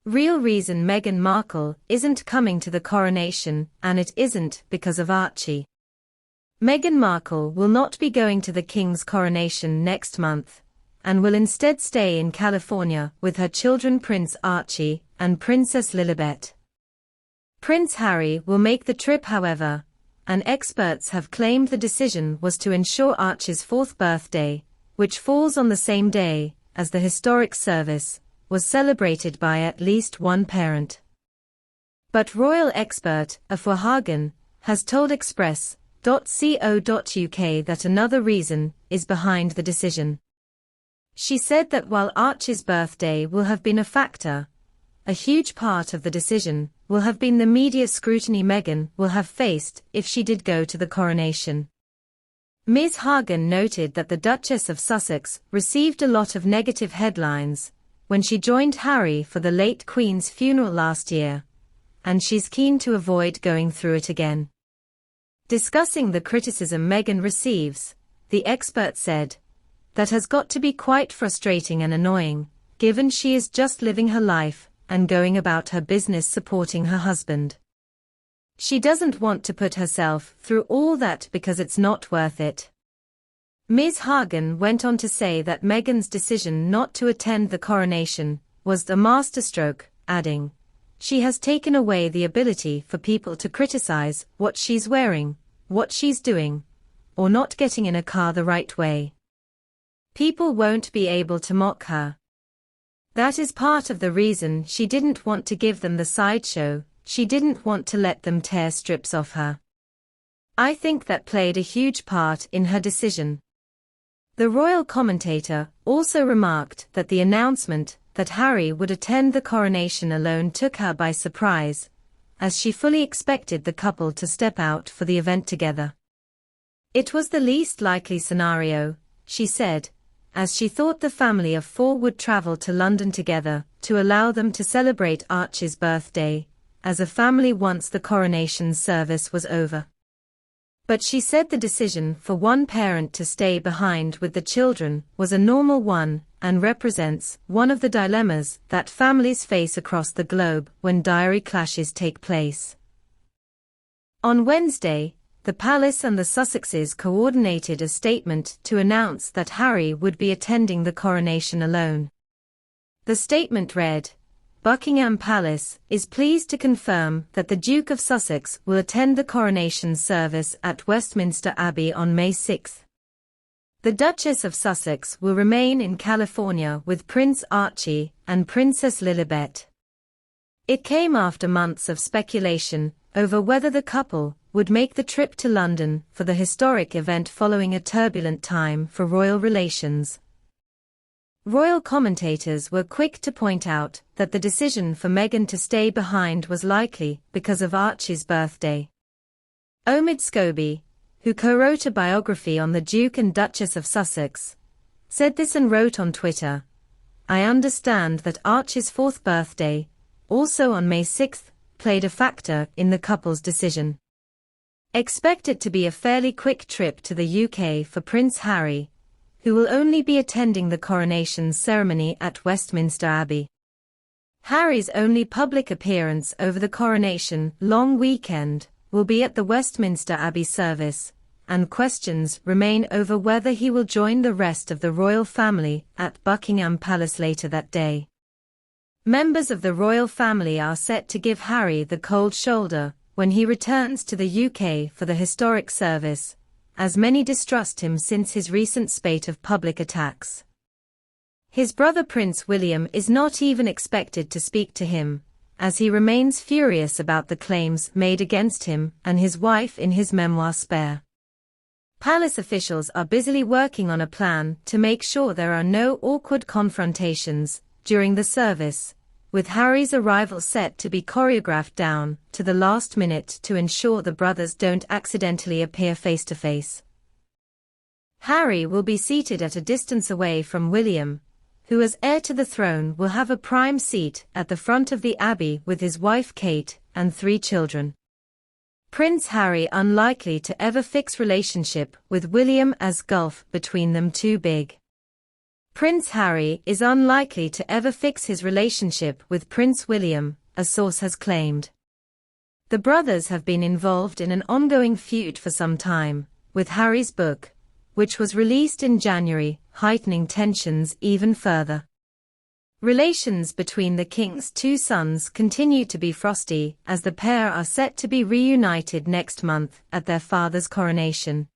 Real reason Meghan Markle isn't coming to the coronation, and it isn't because of Archie. Meghan Markle will not be going to the King's coronation next month, and will instead stay in California with her children Prince Archie and Princess Lilibet. Prince Harry will make the trip, however, and experts have claimed the decision was to ensure Archie's 4th birthday, which falls on the same day as the historic service, was celebrated by at least one parent. But royal expert Afua Hagan has told Express.co.uk that another reason is behind the decision. She said that while Archie's birthday will have been a factor, a huge part of the decision will have been the media scrutiny Meghan will have faced if she did go to the coronation. Ms. Hagan noted that the Duchess of Sussex received a lot of negative headlines when she joined Harry for the late Queen's funeral last year, and she's keen to avoid going through it again. Discussing the criticism Meghan receives, the expert said, "That has got to be quite frustrating and annoying, given she is just living her life and going about her business supporting her husband. She doesn't want to put herself through all that because it's not worth it." Ms. Hagan went on to say that Meghan's decision not to attend the coronation was a masterstroke, adding, "She has taken away the ability for people to criticize what she's wearing, what she's doing, or not getting in a car the right way. People won't be able to mock her. That is part of the reason she didn't want to give them the sideshow. She didn't want to let them tear strips off her. I think that played a huge part in her decision." The royal commentator also remarked that the announcement that Harry would attend the coronation alone took her by surprise, as she fully expected the couple to step out for the event together. "It was the least likely scenario," she said, as she thought the family of 4 would travel to London together to allow them to celebrate Archie's birthday as a family once the coronation service was over. But she said the decision for one parent to stay behind with the children was a normal one and represents one of the dilemmas that families face across the globe when diary clashes take place. On Wednesday, the palace and the Sussexes coordinated a statement to announce that Harry would be attending the coronation alone. The statement read, "Buckingham Palace is pleased to confirm that the Duke of Sussex will attend the coronation service at Westminster Abbey on May 6. The Duchess of Sussex will remain in California with Prince Archie and Princess Lilibet." It came after months of speculation over whether the couple would make the trip to London for the historic event following a turbulent time for royal relations. Royal commentators were quick to point out that the decision for Meghan to stay behind was likely because of Archie's birthday. Omid Scobie, who co-wrote a biography on the Duke and Duchess of Sussex, said this and wrote on Twitter, "I understand that Archie's 4th birthday, also on May 6, played a factor in the couple's decision. Expect it to be a fairly quick trip to the UK for Prince Harry, who will only be attending the coronation ceremony at Westminster Abbey. Harry's only public appearance over the coronation long weekend will be at the Westminster Abbey service, and questions remain over whether he will join the rest of the royal family at Buckingham Palace later that day. Members of the royal family are set to give Harry the cold shoulder when he returns to the UK for the historic service, as many distrust him since his recent spate of public attacks. His brother Prince William is not even expected to speak to him, as he remains furious about the claims made against him and his wife in his memoir Spare. Palace officials are busily working on a plan to make sure there are no awkward confrontations during the service, with Harry's arrival set to be choreographed down to the last minute to ensure the brothers don't accidentally appear face to face. Harry will be seated at a distance away from William, who as heir to the throne will have a prime seat at the front of the Abbey with his wife Kate and 3 children. Prince Harry unlikely to ever fix relationship with William as gulf between them too big. Prince Harry is unlikely to ever fix his relationship with Prince William, a source has claimed. The brothers have been involved in an ongoing feud for some time, with Harry's book, which was released in January, heightening tensions even further. Relations between the king's two sons continue to be frosty as the pair are set to be reunited next month at their father's coronation.